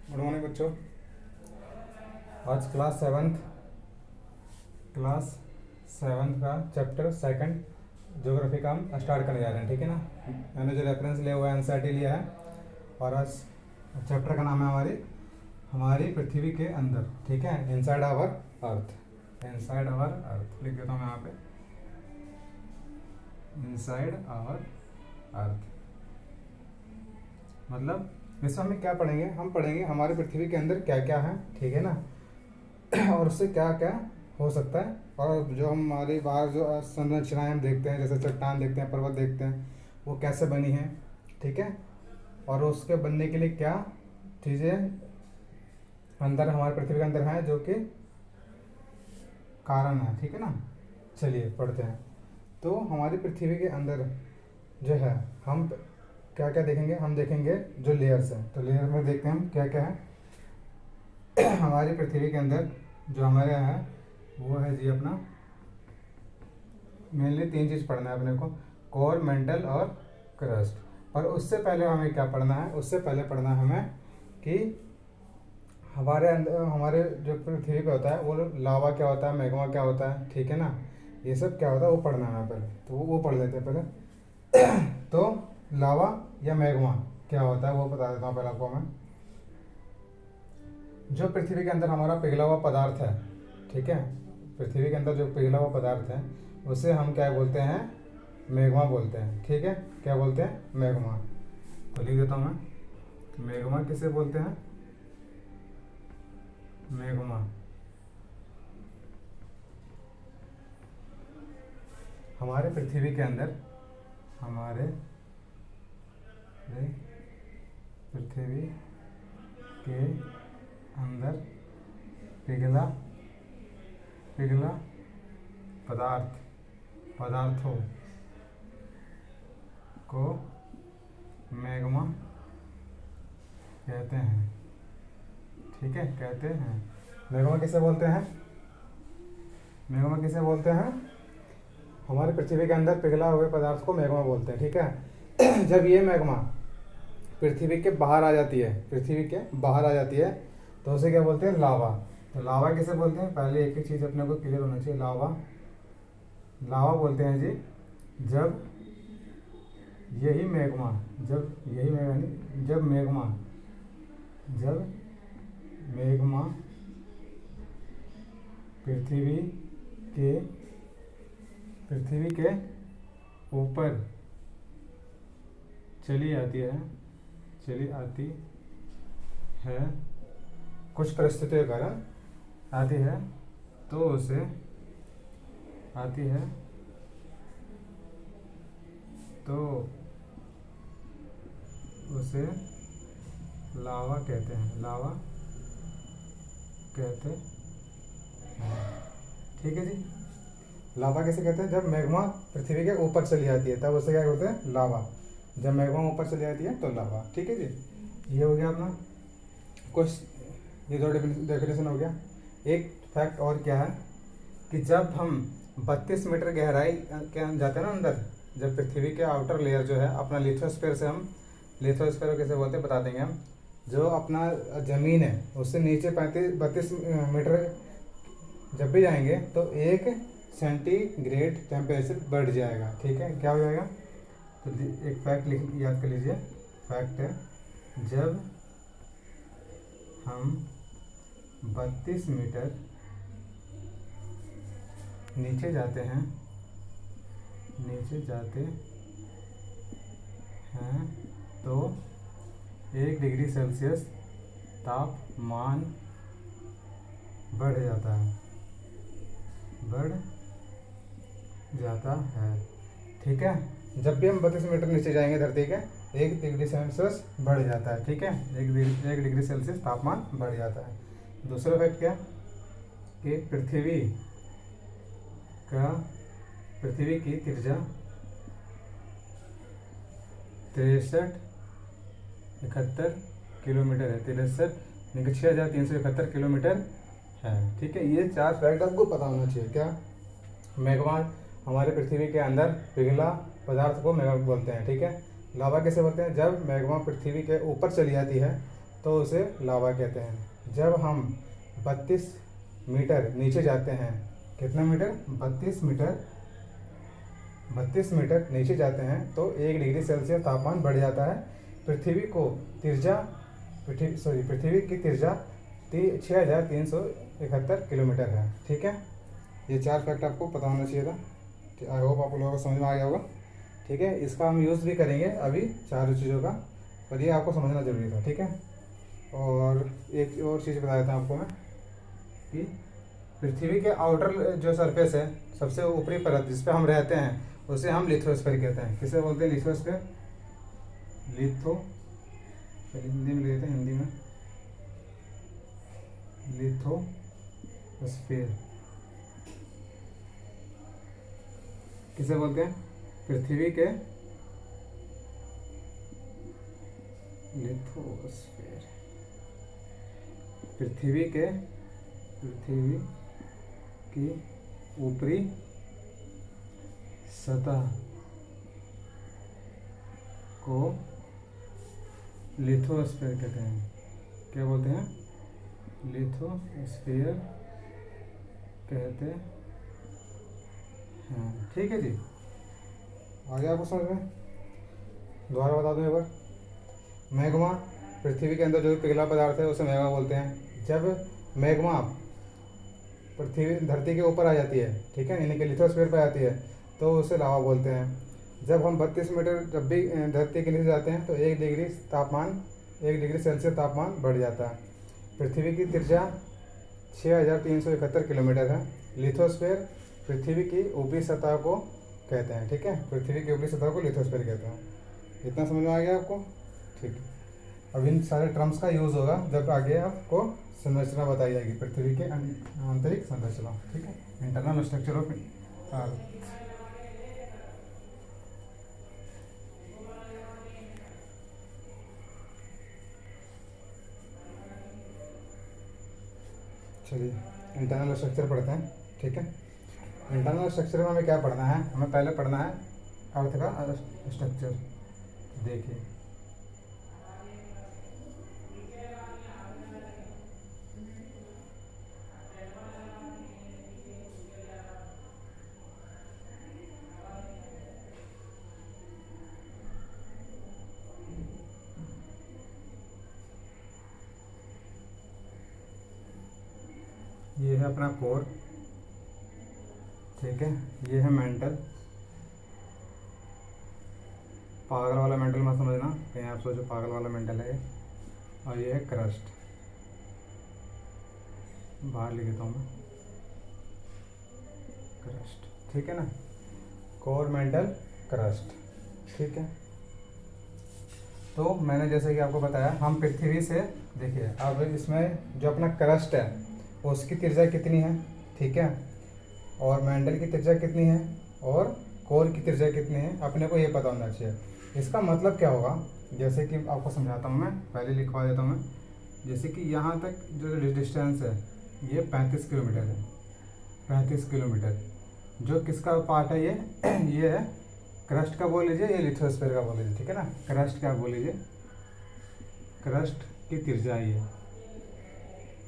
Good morning बच्चों। आज class seventh का चैप्टर सेकंड ज्योग्राफी का हम स्टार्ट करने जा रहे हैं। ठीक है ना। मैंने जो रेफरेंस लिया हुआ है एनसीईआरटी लिया है और आज चैप्टर का नाम है हमारी पृथ्वी के अंदर। ठीक है, inside our earth. Inside our earth लिख देता हूँ मैं यहाँ पे, इनसाइड आवर अर्थ। मतलब इसमें हमें क्या पढ़ेंगे, हम पढ़ेंगे हमारी पृथ्वी के अंदर क्या क्या है। ठीक है ना। और उससे क्या क्या हो सकता है, और जो हमारी बाहर जो संरचनाएं हम देखते हैं, जैसे चट्टान देखते हैं, पर्वत देखते हैं, वो कैसे बनी है। ठीक है। और उसके बनने के लिए क्या चीज़ें अंदर हमारी पृथ्वी के अंदर हैं जो कि कारण है। ठीक है ना। चलिए पढ़ते हैं। तो हमारी पृथ्वी के अंदर जो है हम क्या क्या देखेंगे, हम देखेंगे जो लेयर्स हैं। तो लेयर में देखते हैं हम क्या क्या है हमारी पृथ्वी के अंदर। जो हमारे यहाँ है वो है जी अपना, मेनली तीन चीज़ पढ़ना है अपने को, कोर, मेंटल और क्रस्ट। और उससे पहले हमें क्या पढ़ना है, उससे पहले पढ़ना है हमें कि हमारे अंदर, हमारे जो पृथ्वी पे होता है वो लावा क्या होता है, मैग्मा क्या होता है। ठीक है ना। ये सब क्या होता है वो पढ़ना है पहले। तो वो पढ़ लेते हैं पहले तो लावा या मैग्मा क्या होता है वो बता देता हूँ पहले आपको मैं। जो पृथ्वी के अंदर हमारा पिघला हुआ पदार्थ है, ठीक है, पृथ्वी के अंदर जो पिघला हुआ पदार्थ है उसे हम क्या बोलते हैं, मैग्मा बोलते हैं। ठीक है, क्या बोलते हैं, मैग्मा। तो लिख देता हूँ मैं, मैग्मा किसे बोलते हैं, मैग्मा। हमारे पृथ्वी के अंदर, हमारे पृथ्वी के अंदर पिघला पदार्थों को मैग्मा कहते हैं। ठीक है, कहते हैं। मैग्मा किसे बोलते हैं, मैग्मा किसे बोलते हैं, हमारे पृथ्वी के अंदर पिघला हुए पदार्थ को मैग्मा बोलते हैं। ठीक है जब ये मैग्मा पृथ्वी के बाहर आ जाती है, पृथ्वी के बाहर आ जाती है तो उसे क्या बोलते हैं, लावा। तो लावा किसे बोलते हैं, पहले एक एक चीज़ अपने को क्लियर होना चाहिए। लावा बोलते हैं जी जब यही मैग्मा, जब मैग्मा पृथ्वी के ऊपर चली आती है कुछ परिस्थितियों के कारण आती है, तो उसे लावा कहते हैं, लावा कहते हैं। ठीक है जी। लावा कैसे कहते हैं, जब मैग्मा पृथ्वी के ऊपर चली जाती है तब उसे क्या बोलते हैं, लावा। जब मैग्मा ऊपर चली जाती है तो लावा। ठीक है जी। ये हो गया अपना कुछ, ये दो डेफिनेशन हो गया। एक फैक्ट और क्या है कि जब हम 32 मीटर गहराई के जाते हैं ना अंदर, जब पृथ्वी के आउटर लेयर जो है अपना लिथोस्फीयर से, हम लिथोस्फीयर कैसे बोलते हैं बता देंगे हम, जो अपना ज़मीन है उससे नीचे 32 मीटर जब भी जाएंगे तो 1 सेंटीग्रेड टेम्परेचर बढ़ जाएगा। ठीक है, क्या हो जाएगा, तो एक फैक्ट याद कर लीजिए। फैक्ट है, जब हम 32 मीटर नीचे जाते हैं तो 1 डिग्री सेल्सियस तापमान बढ़ जाता है। ठीक है, जब भी हम 32 मीटर नीचे जाएंगे धरती के, 1 डिग्री सेल्सियस बढ़ जाता है। ठीक है, 1 डिग्री सेल्सियस तापमान बढ़ जाता है। दूसरा फैक्ट क्या कि पृथ्वी की त्रिज्या 6371 किलोमीटर है। 63,371 किलोमीटर है। ठीक है, ये 4 फैक्ट आपको पता होना चाहिए। क्या, मैग्मा हमारे पृथ्वी के अंदर पिघला पदार्थ को मैग्मा बोलते हैं। ठीक है, लावा कैसे बोलते हैं, जब मैग्मा पृथ्वी के ऊपर चली जाती है तो उसे लावा कहते हैं। जब हम 32 मीटर नीचे जाते हैं, कितना मीटर, 32 मीटर नीचे जाते हैं तो 1 डिग्री सेल्सियस तापमान बढ़ जाता है। पृथ्वी की तिरछा 6371 किलोमीटर है। ठीक है, ये 4 फैक्ट आपको पता होना चाहिए था। आई होप आप लोगों को समझ में आ गया होगा। ठीक है, इसका हम यूज़ भी करेंगे अभी 4 चीज़ों का, पर ये आपको समझना ज़रूरी था। ठीक है, और एक और चीज़ बता देता हूँ आपको मैं कि पृथ्वी के आउटर जो सरफेस है, सबसे ऊपरी परत जिस पे हम रहते हैं, उसे हम लिथोस्फीयर कहते हैं। किसे बोलते हैं, लिथोस्फीयर, हिंदी में लेते हैं, हिंदी में लिथोस्फीयर किसे बोलते हैं, पृथ्वी के लिथोस्फीयर, पृथ्वी की ऊपरी सतह को लिथोस्फीयर कहते हैं। क्या बोलते हैं, लिथोस्फीयर कहते हैं। ठीक है जी, आगे आपको समझ में, दोबारा बता दूं एक बार। मैग्मा, पृथ्वी के अंदर जो भी पिघला पदार्थ है उसे मैग्मा बोलते हैं। जब मैग्मा पृथ्वी धरती के ऊपर आ जाती है, ठीक है, यानी कि लिथोस्फीयर पर आती है, तो उसे लावा बोलते हैं। जब हम 32 मीटर जब भी धरती के नीचे जाते हैं तो 1 डिग्री सेल्सियस तापमान बढ़ जाता है। पृथ्वी की तिरछा 6371 किलोमीटर है। लिथोस्फीयर पृथ्वी की ऊपरी सतह को कहते हैं। ठीक है, पृथ्वी की ऊपरी सतह को लिथोस्फीयर कहते हैं। इतना समझ में आ गया आपको? ठीक है, अब इन सारे टर्म्स का यूज़ होगा जब आगे आपको संरचना बताई जाएगी, पृथ्वी के आंतरिक संरचना। ठीक है, इंटरनल स्ट्रक्चर ऑफ अर्थ। चलिए इंटरनल स्ट्रक्चर पढ़ते हैं। ठीक है, इंटरनल स्ट्रक्चर में हमें क्या पढ़ना है, हमें पहले पढ़ना है अर्थ का स्ट्रक्चर। देखिए, ये है अपना कोर। ठीक है, ये है मेंटल, पागल वाला मेंटल मत समझना कहीं आप सोचो पागल वाला मेंटल है ये। और ये है क्रस्ट, बाहर लिख देता हूँ मैं, क्रस्ट। ठीक है ना, कोर, मेंटल, क्रस्ट। ठीक है, तो मैंने जैसे कि आपको बताया, हम पृथ्वी से, देखिए अब इसमें जो अपना क्रस्ट है उसकी तिरछा कितनी है, ठीक है, और मेंटल की तिरछा कितनी है, और कोर की तिरछा कितनी है, अपने को ये पता होना चाहिए। इसका मतलब क्या होगा, जैसे कि आपको समझाता हूँ मैं, पहले लिखवा देता हूँ मैं। जैसे कि यहाँ तक जो डिस्टेंस है ये 35 किलोमीटर है, 35 किलोमीटर। जो किसका पार्ट है ये है क्रस्ट का बोल लीजिए, ये लिथोस्फीयर का बोल लीजिए। ठीक है ना, क्रस्ट क्या बोल लीजिए, क्रस्ट की तिरछा, ये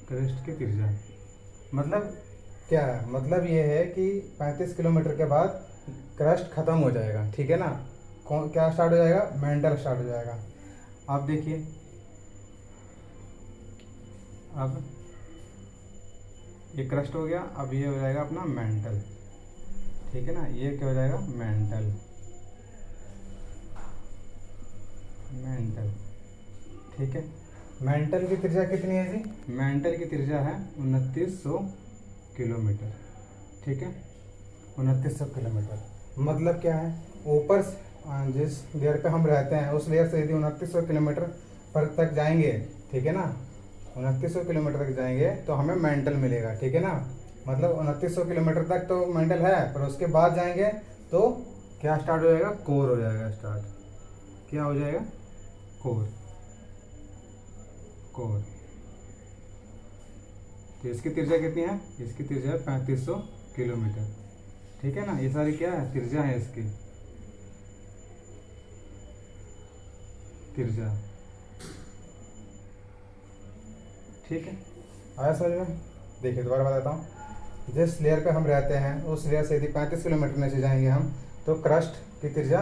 क्रस्ट की तिरछा मतलब क्या है, मतलब ये है कि 35 किलोमीटर के बाद क्रस्ट खत्म हो जाएगा। ठीक है ना, कौन क्या स्टार्ट हो जाएगा, मेंटल स्टार्ट हो जाएगा। आप देखिए, अब ये क्रस्ट हो गया, अब ये हो जाएगा अपना मेंटल। ठीक है ना, ये क्या हो जाएगा, मेंटल। ठीक है, मेंटल की तिरछा कितनी है जी, मेंटल की तिरछा है 2900 किलोमीटर। ठीक है, 2900 किलोमीटर मतलब क्या है, ऊपर जिस लेयर पे हम रहते हैं उस लेयर से यदि 2900 किलोमीटर पर तक जाएंगे, ठीक है ना, 2900 किलोमीटर तक जाएंगे तो हमें मेंटल मिलेगा। ठीक है ना, मतलब 2900 किलोमीटर तक तो मेंटल है, पर उसके बाद जाएंगे तो क्या स्टार्ट हो जाएगा, कोर हो जाएगा स्टार्ट। क्या हो जाएगा, कोर। कोर तो इसकी तिरछा कितनी है, इसकी तिरछा है 3500 किलोमीटर। ठीक है ना, ये सारी क्या है, तिरछा है इसकी, तिरछा। ठीक है, आया समझ में? देखिए दोबारा बताता हूँ। जिस लेयर पे हम रहते हैं उस लेयर से यदि 35 किलोमीटर नीचे जाएंगे हम, तो क्रस्ट की त्रिज्या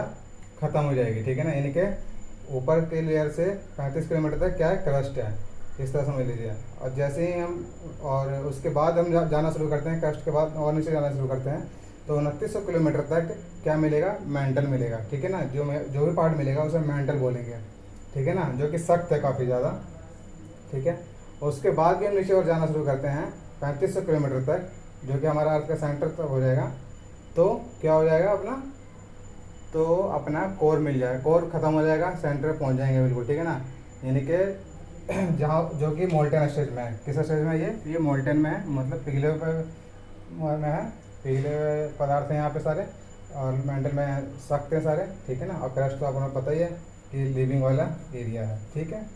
खत्म हो जाएगी, ठीक है ना। यानी कि ऊपर के लेयर से 35 किलोमीटर तक क्या है, क्रस्ट है, इस तरह समझ लीजिए। और जैसे ही हम, और उसके बाद हम जाना शुरू करते हैं, क्रस्ट के बाद और नीचे जाना शुरू करते हैं, तो 2900 किलोमीटर तक क्या मिलेगा, मेंटल मिलेगा, ठीक है ना। जो भी पार्ट मिलेगा उसे मेंटल बोलेंगे, ठीक है ना, जो कि सख्त है काफ़ी ज़्यादा, ठीक है। उसके बाद भी हम नीचे और जाना शुरू करते हैं 3500 किलोमीटर तक, जो कि हमारा अर्थ का सेंटर तक हो जाएगा। तो क्या हो जाएगा अपना, तो अपना कोर मिल जाएगा, कोर खत्म हो जाएगा, सेंटर पे पहुंच जाएंगे बिल्कुल, ठीक है ना। यानी कि जहाँ जो कि मोल्टेन स्टेज में है, किस स्टेज में है ये मोल्टेन में है, मतलब पिघले हुए में है, पिघले हुए पदार्थ हैं यहाँ पे सारे, और मेंटल में सख्त हैं सारे, ठीक है ना। और क्रस्ट तो आपको पता ही है कि लिविंग वाला एरिया है, ठीक है।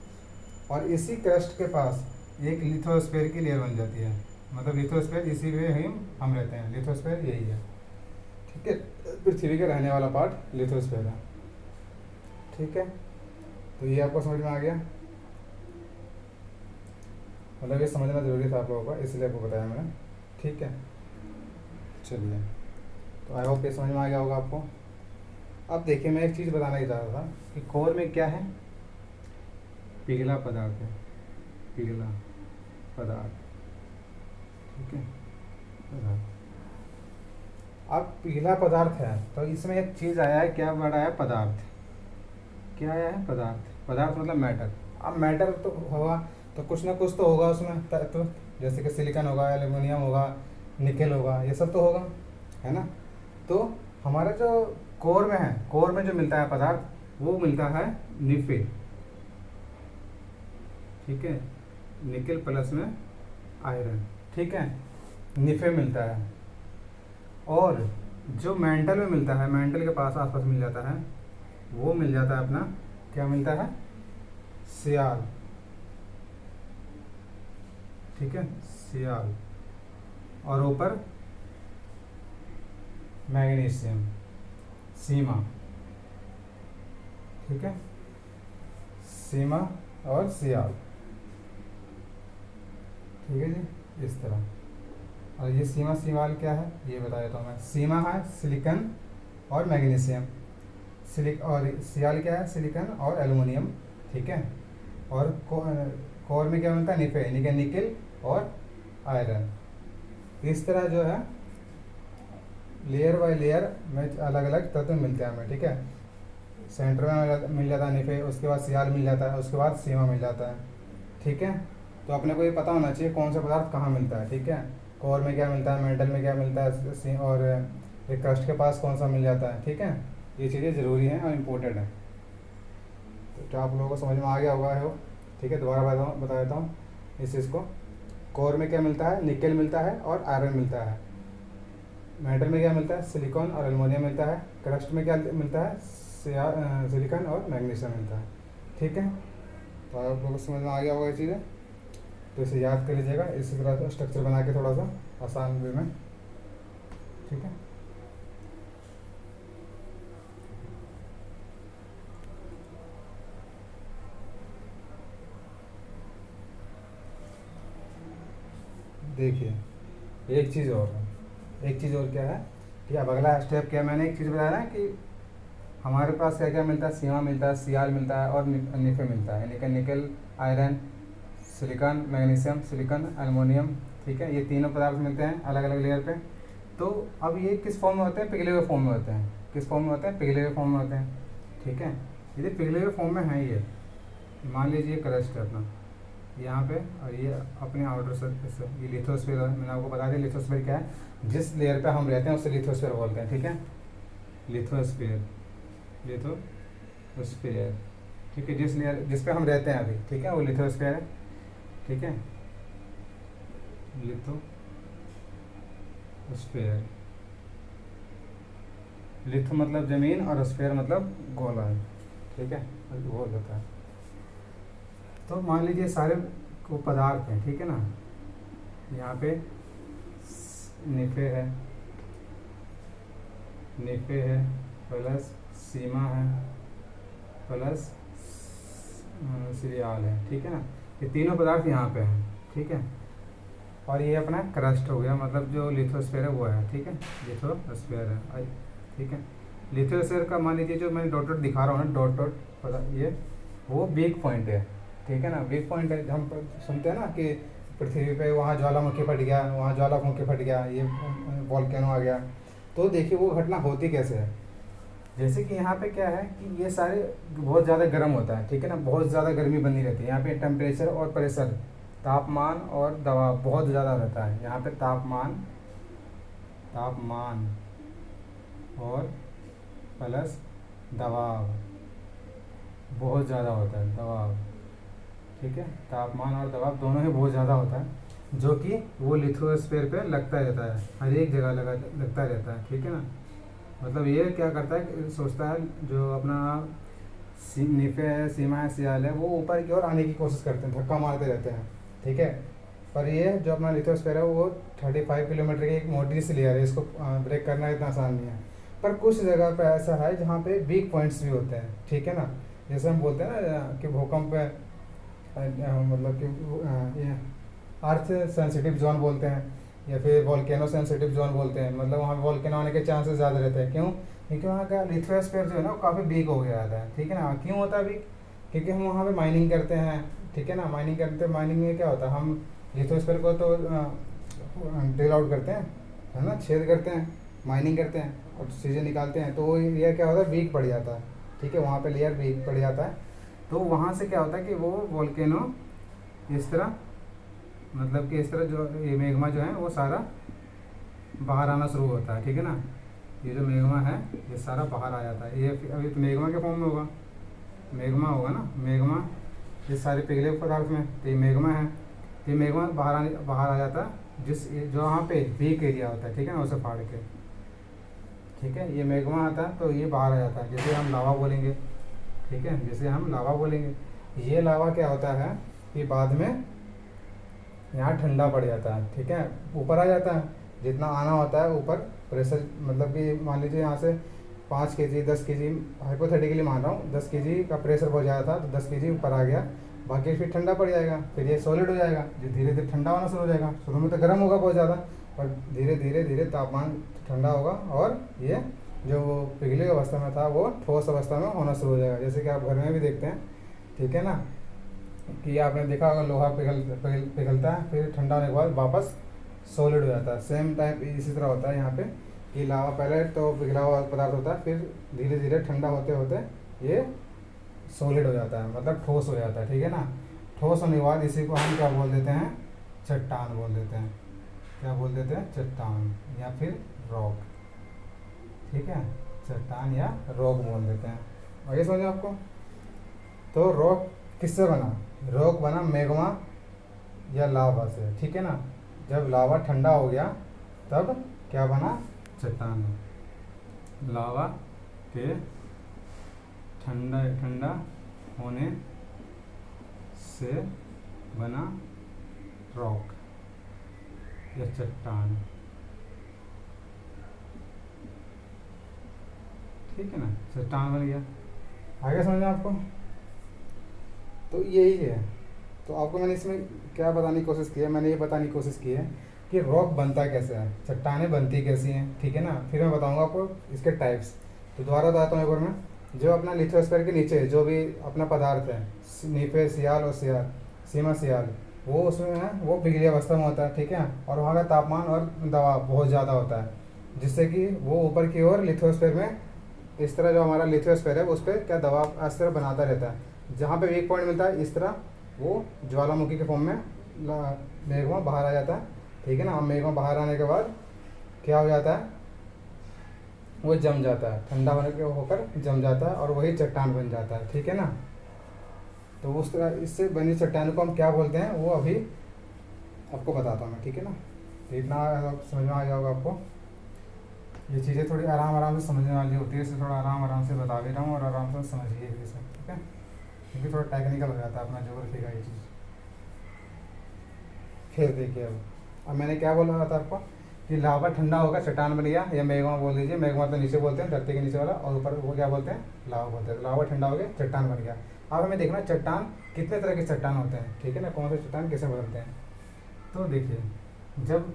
और इसी क्रस्ट के पास एक लिथोस्फीयर की लेयर बन जाती है, मतलब लिथोस्फीयर, इसी में ही हम रहते हैं, लिथोस्फीयर यही है, ठीक है। पृथ्वी के रहने वाला पार्ट लिथोस्फीयर है, ठीक है। तो ये आपको समझ में आ गया, मतलब ये समझना जरूरी था आप लोगों को, इसलिए आपको बताया मैंने, ठीक है। चलिए, तो आई होप ये समझ में आ गया होगा आपको। अब देखिए, मैं एक चीज़ बताना ही चाह रहा था कि कोर में क्या है, पिघला पदार्थ है, पिघला पदार्थ, ठीक है, पदार्थ। अब पिघला पदार्थ है तो इसमें एक चीज़ आया है, क्या वर्ड आया, पदार्थ। क्या आया है, पदार्थ। पदार्थ मतलब मैटर। अब मैटर तो होगा तो कुछ ना कुछ तो होगा उसमें, तो जैसे कि सिलिकॉन होगा, एल्युमिनियम होगा, निकेल होगा, ये सब तो होगा, है ना। तो हमारा जो कोर में है, कोर में जो मिलता है पदार्थ, वो मिलता है निफे, ठीक है, निकेल प्लस में आयरन, ठीक है, निफे मिलता है। और जो मेंटल में मिलता है, मेंटल के पास आसपास मिल जाता है, वो मिल जाता है अपना, क्या मिलता है, सियाल, ठीक है, सियाल। और ऊपर मैग्नीशियम, सीमा, ठीक है, सीमा और सियाल, ठीक है जी, इस तरह। और ये सीमा सिवाल क्या है ये बता देता हूँ मैं। सीमा है सिलिकॉन और मैग्नीशियम, और सियाल क्या है, सिलिकॉन और एल्युमिनियम, ठीक है। और कोर में क्या मिलता है, निफे, यानी कि निकेल और आयरन। इस तरह जो है लेयर बाय लेयर में अलग अलग तत्व मिलते हैं हमें, ठीक है। सेंटर में मिल जाता है निफे, उसके बाद सियाल मिल जाता है, उसके बाद सीमा मिल जाता है, ठीक है। तो अपने को ये पता होना चाहिए कौन सा पदार्थ कहाँ मिलता है, ठीक है। कोर में क्या मिलता है, मेटल में क्या मिलता है, और एक क्रस्ट के पास कौन सा मिल जाता है, ठीक है। ये चीज़ें ज़रूरी हैं और इम्पोर्टेंट हैं। तो क्या आप लोगों को समझ में आ गया होगा है वो, ठीक है। दोबारा बता देता हूँ इस चीज़ को। कोर में क्या मिलता है, निकेल मिलता है और आयरन मिलता है। मेटल में क्या मिलता है, सिलिकॉन और एल्युमिनियम मिलता है। क्रस्ट में क्या मिलता है, सिलिकॉन और मैग्नीशियम मिलता है, ठीक है। तो आप लोगों को समझ में आ गया होगा ये चीज़ें, तो इसे याद कर लीजिएगा, इसी तरह स्ट्रक्चर बना के थोड़ा सा आसान वे में, ठीक है। देखिए, एक चीज़ और है, एक चीज़ और क्या है कि अब अगला स्टेप क्या, मैंने एक चीज़ बताया ना कि हमारे पास क्या क्या मिलता है, सीमा मिलता है, सियाल मिलता है और निफे मिलता है, यानी कि निकल, iron, silicon, magnesium, silicon, aluminium, ठीक है। ये तीनों पदार्थ मिलते हैं अलग अलग लेयर पे। तो अब ये किस फॉर्म में होते हैं, पिघले हुए फॉर्म में होते हैं। किस फॉर्म में होते हैं, पिघले हुए फॉर्म में होते हैं, ठीक है। यदि पिघले हुए फॉर्म में है ये, मान लीजिए क्रस्ट है अपना यहाँ पे, और ये अपने आउटर सरफेस है, ये लिथोस्फीयर है। मैंने आपको बता दिया लिथोस्फीयर क्या है, जिस लेयर पे हम रहते हैं उसे लिथोस्फीयर बोलते हैं, ठीक है। लिथोस्फीयर, लिथोस्फीयर, ठीक है, जिस लेयर जिस पे हम रहते हैं अभी, ठीक है, वो लिथोस्फीयर है, ठीक है, लिथोस्फीयर। लिथो मतलब जमीन और स्फीयर मतलब गोला है, ठीक है, गोल होता है। तो मान लीजिए सारे को पदार्थ हैं, ठीक है ना। यहाँ पे निफे है, निफे है प्लस सीमा है प्लस सिरियाल है, ठीक है ना। ये तीनों पदार्थ यहाँ पे हैं, ठीक है। और ये अपना क्रस्ट हो गया, मतलब जो लिथोस्फीयर है वो है, ठीक है, लिथोस्फीयर है, ठीक है। लिथोस्फीयर का मान लीजिए जो मैं डॉट डॉट दिखा रहा हूँ ना, डॉट डॉट, पता ये वो वीक पॉइंट है, ठीक है ना, वीक पॉइंट है। हम सुनते हैं ना कि पृथ्वी पे वहाँ ज्वालामुखी फट गया, वहाँ ज्वालामुखी फट गया, ये वॉल्केनो आ गया। तो देखिए वो घटना होती कैसे है। जैसे कि यहाँ पे क्या है कि ये सारे बहुत ज़्यादा गर्म होता है, ठीक है ना, बहुत ज़्यादा गर्मी बनी रहती है यहाँ पे। टेम्परेचर और प्रेशर, तापमान और दबाव बहुत ज़्यादा रहता है यहाँ पे। तापमान और प्लस दबाव बहुत ज़्यादा होता है, दबाव, ठीक है। तापमान और दबाव दोनों ही बहुत ज़्यादा होता है, जो कि वो लिथोस्फीयर पे लगता रहता है, हर एक जगह लगता रहता है, ठीक है ना। मतलब ये क्या करता है, सोचता है जो अपना नीफे है, सीमा है, सियाल है, वो ऊपर की ओर आने की कोशिश करते हैं, धक्का मारते रहते हैं, ठीक है। पर ये जो अपना लिथोस्फीयर है वो 35 किलोमीटर की एक मोटी सी लेयर है, इसको ब्रेक करना इतना आसान नहीं है। पर कुछ जगह पे ऐसा है जहाँ पे वीक पॉइंट्स भी होते हैं, ठीक है ना। जैसे हम बोलते हैं ना कि भूकंप मतलब कि ये अर्थ सेंसिटिव जोन बोलते हैं, या फिर वॉल्केनो सेंसिटिव जोन बोलते हैं, मतलब वहाँ वॉल्केनो आने के चांसेस ज़्यादा रहते हैं। क्यों? क्योंकि वहाँ का लिथोस्फीयर जो है ना वो काफ़ी वीक हो गया रहता है, ठीक है ना। क्यों होता है वीक? क्योंकि हम वहाँ पे माइनिंग करते हैं, ठीक है ना। माइनिंग में क्या होता है, हम लिथोस्फीयर को तो ड्रिल आउट करते हैं, है ना, छेद करते हैं, माइनिंग करते हैं और चीज़ें निकालते हैं, तो वो लेयर क्या होता है, वीक पड़ जाता है, ठीक है। वहाँ पे लेयर वीक पड़ जाता है, तो वहाँ से क्या होता है कि वो वॉल्केनो इस तरह, मतलब कि इस तरह जो ये मैग्मा जो है वो सारा बाहर आना शुरू होता है, ठीक है ना। ये जो मैग्मा है ये सारा बाहर आ जाता है। ये अभी तो मैग्मा के फॉर्म में होगा, मैग्मा होगा ना, मैग्मा, ये सारे पिघले पदार्थ में, तो ये मैग्मा है। तो ये मैग्मा बाहर आ जाता है, जो वहाँ पे वीक एरिया होता है, ठीक है ना, उसे फाड़ के, ठीक है। ये मैग्मा आता है तो ये बाहर आ जाता है, जैसे हम लावा बोलेंगे, ठीक है, जैसे हम लावा बोलेंगे। ये लावा क्या होता है कि बाद में यहाँ ठंडा पड़ जाता है, ठीक है, ऊपर आ जाता है। जितना आना होता है ऊपर प्रेशर, मतलब कि मान लीजिए यहाँ से 5 kg 10 kg, हाइपोथेटिकली मान रहा हूँ, 10 kg का प्रेशर हो जाया था तो 10 kg ऊपर आ गया, बाकी फिर ठंडा पड़ जाएगा, फिर ये सॉलिड हो जाएगा, जो धीरे धीरे ठंडा होना शुरू हो जाएगा। शुरू में तो गर्म होगा बहुत ज़्यादा, पर धीरे धीरे धीरे तापमान ठंडा होगा और ये जो वो पिघली अवस्था में था वो ठोस अवस्था में होना शुरू हो जाएगा। जैसे कि आप घर में भी देखते हैं, ठीक है ना, कि आपने देखा होगा लोहा पिघलता है, फिर ठंडा होने के बाद वापस सॉलिड हो जाता है। सेम टाइप इसी तरह होता है यहाँ पे कि लावा पहले तो पिघला हुआ पदार्थ होता है, फिर धीरे धीरे ठंडा होते होते ये सॉलिड हो जाता है, मतलब ठोस हो जाता है, ठीक है ना। ठोस होने के बाद इसी को हम क्या बोल देते हैं, चट्टान बोल देते हैं। क्या बोल देते हैं? चट्टान या फिर रॉक, ठीक है, चट्टान या रॉक बोल देते हैं। आगे समझे आपको? तो रॉक किससे बना? रॉक बना मैग्मा या लावा से, ठीक है ना। जब लावा ठंडा हो गया तब क्या बना? चट्टान। लावा के ठंडा होने से बना रॉक या चट्टान, ठीक है ना, चट्टान बन गया। आगे समझना आपको? तो यही है। तो आपको मैंने इसमें क्या बताने की कोशिश की है? मैंने ये बताने की कोशिश की है कि रॉक बनता कैसे है, चट्टानें बनती कैसी हैं, ठीक है ना। फिर मैं बताऊंगा आपको इसके टाइप्स। तो दोबारा बताता हूँ एक बार मैं, जो अपना लिथोस्फीयर के नीचे जो भी अपना पदार्थ है, नीफे, सियाल और सीमा सियाल, वो उसमें है वो पिघली अवस्था में होता है, ठीक है। और वहाँ का तापमान और दबाव बहुत ज़्यादा होता है, जिससे कि वो ऊपर की ओर लिथोस्फीयर में इस तरह जो हमारा लिथोस्फीयर है उस पर क्या दबाव इस तरह बनाता रहता है। जहाँ पे वीक पॉइंट मिलता है इस तरह वो ज्वालामुखी के फॉर्म में मैग्मा बाहर आ जाता है, ठीक है ना। और मैग्मा बाहर आने के बाद क्या हो जाता है, वो जम जाता है, ठंडा होने के होकर जम जाता है और वही चट्टान बन जाता है, ठीक है ना। तो उस तरह इससे बनी चट्टान को हम क्या बोलते हैं वो अभी आपको बताता हूँ मैं, ठीक है ना। तो इतना समझ में आ गया होगा आपको। ये चीज़ें थोड़ी आराम से समझने वाली होती है, इसलिए थोड़ा आराम से बता भी रहा हूँ और आराम से समझिए भी इसे, ठीक है, क्योंकि थोड़ा टेक्निकल हो जाता है अपना ज्योग्राफी का ये चीज़। फिर देखिए अब मैंने क्या बोला था आपको कि लावा ठंडा होगा, चट्टान बन गया, या मैग्मा बोल दीजिए। मैग्मा तो नीचे बोलते हैं, धरती के नीचे वाला, और ऊपर वो क्या बोलते हैं? लावा बोलते हैं। लावा ठंडा हो गया, चट्टान बन गया। अब हमें देखना चट्टान कितने तरह के चट्टान होते हैं, ठीक है ना, कौन से चट्टान कैसे बदलते हैं। तो देखिए, जब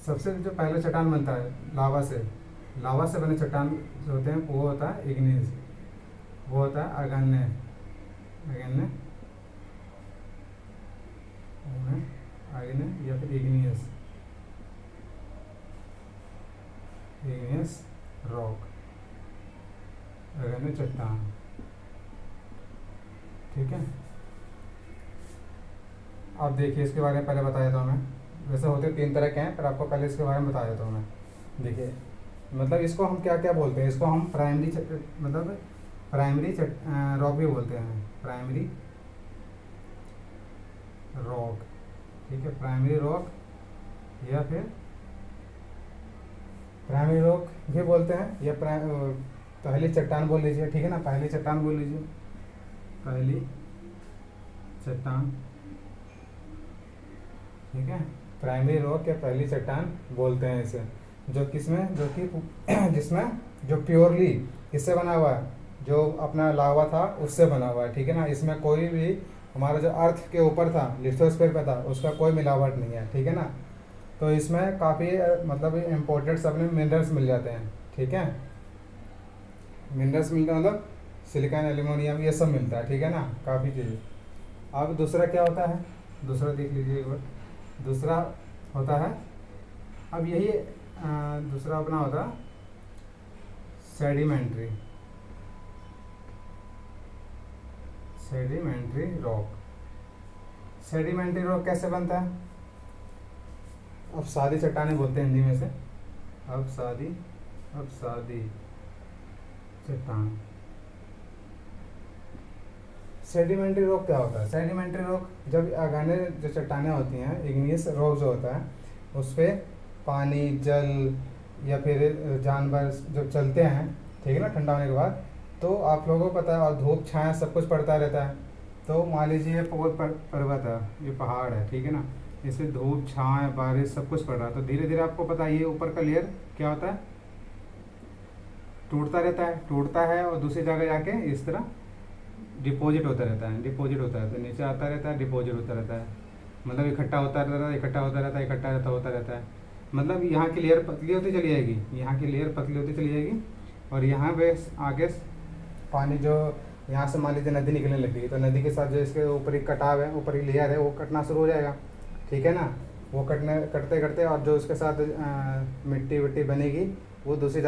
सबसे जो पहले चट्टान बनता है लावा से बने चट्टान जो होते हैं वो होता है इग्नियस, वो होता है अग्न्य अग्न्य अग्न्य या फिर इग्नियस इग्नियस रॉक, अग्न्य चट्टान। ठीक है, अब देखिए इसके बारे में पहले बता देता हूँ मैं। वैसे होते 3 तरह के हैं, पर आपको पहले इसके बारे में बता देता हूँ मैं। देखिए, मतलब इसको हम क्या क्या बोलते हैं, इसको हम प्राइमरी रॉक भी बोलते हैं, प्राइमरी रॉक। ठीक है, प्राइमरी रॉक या फिर प्राइमरी रॉक भी बोलते हैं, या पहली चट्टान बोल लीजिए। ठीक है ना, पहली चट्टान बोल लीजिए, पहली चट्टान। ठीक है, प्राइमरी रॉक या पहली चट्टान बोलते हैं इसे, जो किसमें जो कि जिसमें जो प्योरली किससे बना हुआ है, जो अपना लावा था उससे बना हुआ है। ठीक है ना, इसमें कोई भी हमारा जो अर्थ के ऊपर था, लिथोस्फीयर पे था, उसका कोई मिलावट नहीं है। ठीक है ना, तो इसमें काफ़ी मतलब इम्पोर्टेंट सब मिनरल्स मिल जाते हैं। ठीक है, मिनरल्स मिलते हैं, मतलब सिलिकॉन, एल्यूमिनियम, ये सब मिलता है। ठीक है ना, काफ़ी चीज़ें। अब दूसरा क्या होता है, दूसरा देख लीजिए एक बार। दूसरा होता है, अब यही दूसरा अपना होता है सेडिमेंट्री रॉक। सेडिमेंट्री रॉक कैसे बनता है, अब सादी चट्टानें बोलते हैं हिंदी में से, अब सादी चट्टान। सेडिमेंट्री रॉक क्या होता है, सेडिमेंट्री रॉक जब अगाने जो चट्टानें होती हैं, इग्नियस रॉक जो होता है, उस पर पानी, जल या फिर जानवर जब चलते हैं, ठीक है ना, ठंडा होने के बाद, तो आप लोगों को पता है, और धूप छाया सब कुछ पड़ता रहता है। तो मान लीजिए ये पर्वत है, ये पहाड़ है, ठीक है ना, इसमें धूप छाया बारिश सब कुछ पड़ रहा है, तो धीरे धीरे आपको पता है ये ऊपर का लेयर क्या होता है, टूटता है और दूसरी जगह जाके इस तरह डिपॉजिट होता रहता है, नीचे आता रहता है, डिपॉजिट होता रहता है, मतलब इकट्ठा होता रहता है। मतलब यहाँ की लेयर पतली होती चली जाएगी, और यहाँ पे आगे पानी जो यहाँ से मान लीजिए नदी निकलने लगी, तो नदी के साथ जो इसके ऊपर एक कटाव है, ऊपर की लेयर है, वो कटना शुरू हो जाएगा। ठीक है ना, वो कटते और जो उसके साथ मिट्टी विट्टी बनेगी, वो दूसरी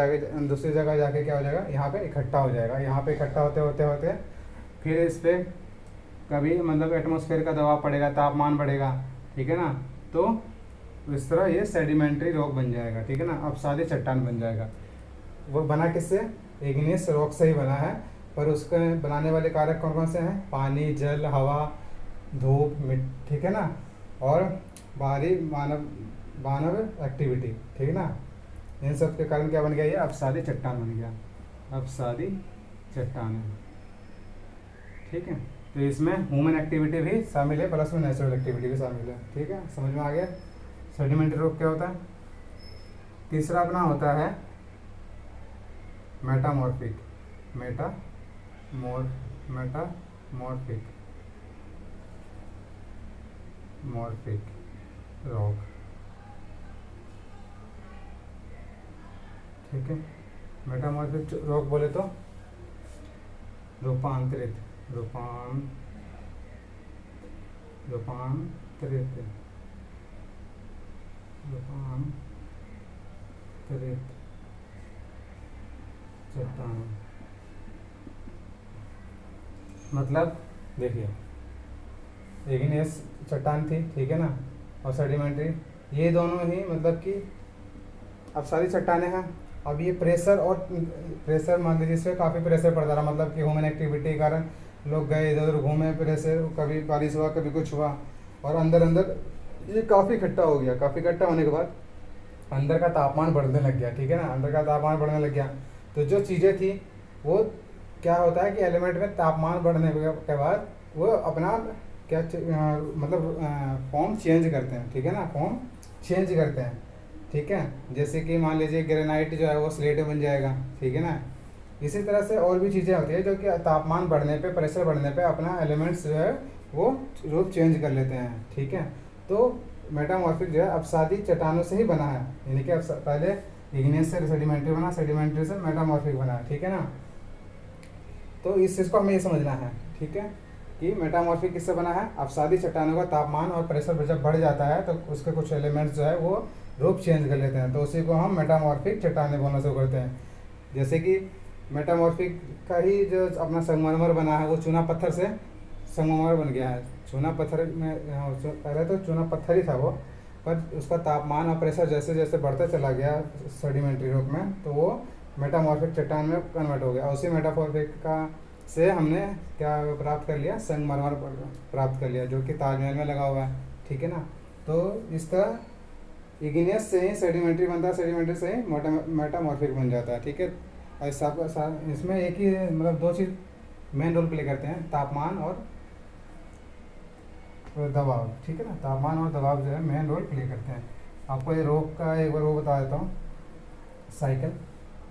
जगह जाके क्या हो जाएगा, यहाँ पे इकट्ठा हो जाएगा। यहाँ पे इकट्ठा होते फिर इस पर कभी मतलब एटमॉस्फेयर का दबाव पड़ेगा, तापमान बढ़ेगा। ठीक है ना, तो इस तरह ये सेडिमेंट्री रॉक बन जाएगा। ठीक है ना, अब सादे चट्टान बन जाएगा। वो बना किससे, इग्नियस रॉक से ही बना है, पर उसके बनाने वाले कारक कौन कौन से हैं, पानी, जल, हवा, धूप, मिट्टी। ठीक है ना, और बाहरी मानव एक्टिविटी। ठीक है ना, इन सब के कारण क्या बन गया, ये अपसादी चट्टान बन गया, अपसादी चट्टान है। ठीक है, तो इसमें ह्यूमन एक्टिविटी भी शामिल है, प्लस में नेचुरल एक्टिविटी भी शामिल है। ठीक है, समझ में आ गया सेडिमेंट्री रॉक क्या होता है। तीसरा अपना होता है मेटामॉर्फिक रॉक। ठीक है, मेटामॉर्फिक रॉक बोले तो रूपांतरित चट्टान। मतलब देखिए, इग्नियस चट्टान थी, ठीक है ना, और सेडिमेंट्री, ये दोनों ही मतलब कि अब सारी चट्टानें हैं। अब ये प्रेशर मान लीजिए, इसमें काफ़ी प्रेशर पड़ता रहा, मतलब कि ह्यूमन एक्टिविटी के कारण लोग गए इधर उधर घूमे, प्रेशर, कभी बारिश हुआ, कभी कुछ हुआ, और अंदर ये काफ़ी इकट्ठा हो गया। काफ़ी इकट्ठा होने के बाद अंदर का तापमान बढ़ने लग गया। ठीक है ना, अंदर का तापमान बढ़ने लग गया, तो जो चीज़ें थी वो क्या होता है कि एलिमेंट में तापमान बढ़ने के बाद वो अपना क्या मतलब फॉर्म चेंज करते हैं। ठीक है ना, फॉर्म चेंज करते हैं। ठीक है, जैसे कि मान लीजिए ग्रेनाइट जो है वो स्लेट बन जाएगा। ठीक है ना, इसी तरह से और भी चीज़ें होती है जो कि तापमान बढ़ने पे, प्रेशर बढ़ने पे अपना एलिमेंट्स जो है वो रूप चेंज कर लेते हैं। ठीक है, तो मेटामॉर्फिक जो है अपसादी चट्टानों से ही बना है, यानी कि पहले इग्नियस से सेडिमेंट्री बना, सेडिमेंट्री से मेटामॉर्फिक बना, ठीक है ना। तो इस चीज़ को हमें ये समझना है, ठीक है, कि मेटामॉर्फिक किससे बना है, अपसादी चट्टानों का तापमान और प्रेशर जब बढ़ जाता है तो उसके कुछ एलिमेंट्स जो है वो रूप चेंज कर लेते हैं, तो उसी को हम मेटामॉर्फिक चट्टानें बोलना शुरू करते हैं। जैसे कि मेटामॉर्फिक का ही जो अपना संगमरमर बना है वो चूना पत्थर से संगमरमर बन गया है। चूना पत्थर में पहले तो चूना पत्थर ही था वो, पर उसका तापमान और प्रेशर जैसे जैसे बढ़ता चला गया सेडिमेंट्री रूप में, तो वो मेटामॉर्फिक चट्टान में कन्वर्ट हो गया। उसी मेटामॉर्फिक का से हमने क्या प्राप्त कर लिया, संगमरमर प्राप्त कर लिया, जो कि ताजमहल में लगा हुआ है, ठीक है ना। तो इस तरह इग्नियस से ही सेडिमेंट्री बनता है, सेडिमेंट्री से ही मेटामॉर्फिक बन जाता है, ठीक है। और इसमें एक ही मतलब दो चीज़ मेन रोल प्ले करते हैं, तापमान और दबाव, ठीक है ना। तापमान और दबाव जो है मेन रोल प्ले करते हैं। आपको ये रोक का एक बार वो बता देता हूँ साइकिल,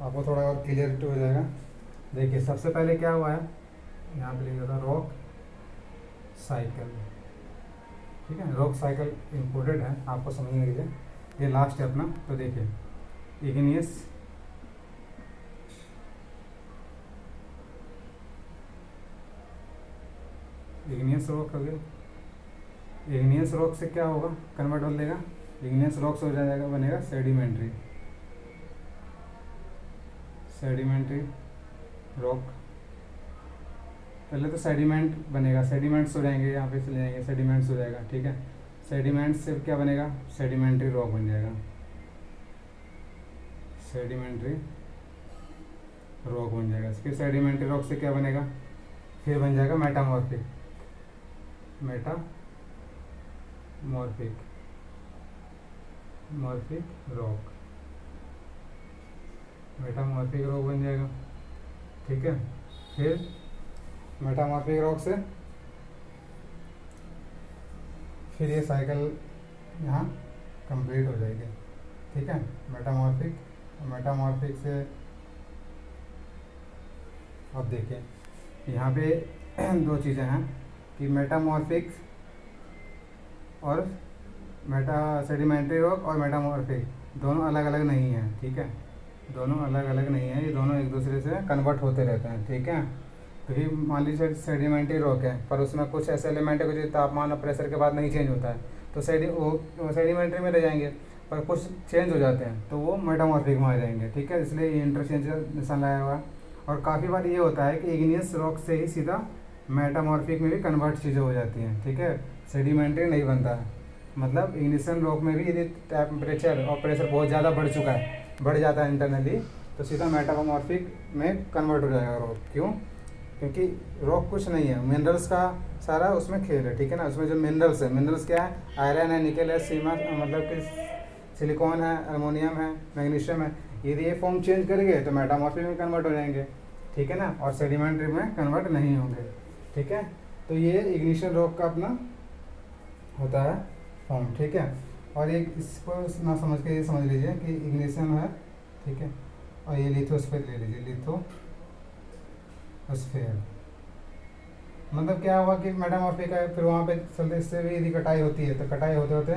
आपको थोड़ा और क्लियरिटी हो जाएगा। देखिए सबसे पहले क्या हुआ है, यहाँ पे लिखा था रॉक साइकिल, ठीक है। रॉक साइकिल इंपोर्टेड है आपको समझने के लिए, ये लास्ट है अपना। तो देखिए इग्नियस रॉक हो गया, इग्नियस रॉक से क्या होगा, कन्वर्ट हो लेगा, इग्नियस रॉक से हो जाएगा, बनेगा सेडिमेंट्री रॉक। पहले तो सेडिमेंट बनेगा, सेडिमेंट्स हो जाएंगे, यहाँ पे चले जाएंगे, सेडिमेंट्स हो जाएगा, ठीक है। सेडिमेंट्स से क्या बनेगा, सेडिमेंट्री रॉक बन जाएगा, सेडिमेंट्री रॉक बन जाएगा। फिर सेडिमेंट्री रॉक से क्या बनेगा, फिर बन जाएगा मेटामॉर्फिक रॉक, मेटामॉर्फिक रॉक बन जाएगा, ठीक है। फिर मेटामॉर्फिक रॉक से फिर ये साइकिल यहाँ कंप्लीट हो जाएगी, ठीक है। मेटामॉर्फिक से अब देखिए यहाँ पे दो चीज़ें हैं कि मेटामॉर्फिक और सेडिमेंट्री रॉक और मेटामॉर्फिक दोनों अलग अलग नहीं हैं, ठीक है। दोनों अलग अलग नहीं है, ये दोनों एक दूसरे से कन्वर्ट होते रहते हैं, ठीक है। तो ये मान लीजिए सेडिमेंट्री रॉक है, पर उसमें कुछ ऐसे एलिमेंट है जो तापमान और प्रेशर के बाद नहीं चेंज होता है, तो सेडिमेंट्री में रह जाएंगे, पर कुछ चेंज हो जाते हैं तो वो मेटामॉर्फिक में आ जाएंगे, ठीक है। इसलिए ये इंटरचेंज निशान लगाया हुआ है। और काफ़ी बार ये होता है कि इग्नियस रॉक से ही सीधा मेटामॉर्फिक में भी कन्वर्ट चीज़ें हो जाती हैं, ठीक है, सेडिमेंट्री नहीं बनता है। मतलब इग्निशन रॉक में भी यदि टेम्परेचर और प्रेशर बहुत ज़्यादा बढ़ जाता है इंटरनली, तो सीधा मेटामॉर्फिक में कन्वर्ट हो जाएगा रॉक। क्यों? क्योंकि रॉक कुछ नहीं है, मिनरल्स का सारा उसमें खेल है, ठीक है ना। उसमें जो मिनरल्स है, मिनरल्स क्या है, आयरन है, निकल है, मतलब कि सिलिकॉन है, अमोनियम है, मैग्नीशियम है। यदि ये फॉर्म चेंज करेंगे तो मेटामॉर्फिक में कन्वर्ट हो जाएंगे, ठीक है ना, और सेडिमेंट्री में कन्वर्ट नहीं होंगे, ठीक है। तो ये इग्निशन रॉक का अपना होता है फॉर्म, ठीक है। और एक इसको ना समझ के ये समझ लीजिए कि इग्निशन है, ठीक है, और ये लिथोस्फीयर ले लीजिए, लिथोस्फीयर मतलब क्या हुआ कि मेटामॉर्फिक है, फिर वहाँ पे चलते इससे भी यदि कटाई होती है तो कटाई होते होते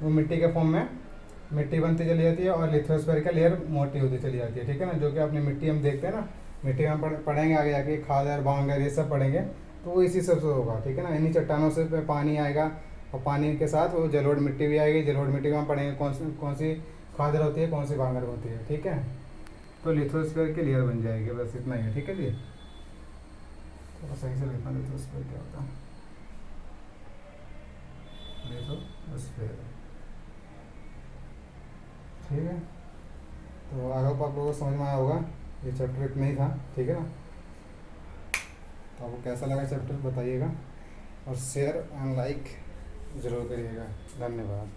वो मिट्टी के फॉर्म में मिट्टी बनती चली जाती है और लिथोस्फीयर का लेयर मोटी होती चली जाती है, ठीक है ना। जो कि अपनी मिट्टी हम देखते हैं ना, मिट्टी में पढ़ेंगे आगे जाके, खादर बांगर ये सब पढ़ेंगे, तो वो इसी सबसे होगा, ठीक है ना। इन्हीं चट्टानों से पानी आएगा और पानी के साथ वो जलोढ़ मिट्टी भी आएगी, जलोढ़ मिट्टी में हम पढ़ेंगे कौन सी खादर होती है, कौन सी बांगर होती है, ठीक है। तो लिथोस्फीयर की लेयर बन जाएगी, बस इतना ही है, ठीक है जी। थोड़ा सही से लिखना लिथोस्फीयर क्या होता है, लिथोस्फीयर, ठीक है। तो आई होप आप लोगों को समझ में आया होगा, ये चैप्टर इतना ही था, ठीक है ना। तो आपको कैसा लगा चैप्टर बताइएगा, और शेयर एंड लाइक ज़रूर करिएगा। धन्यवाद।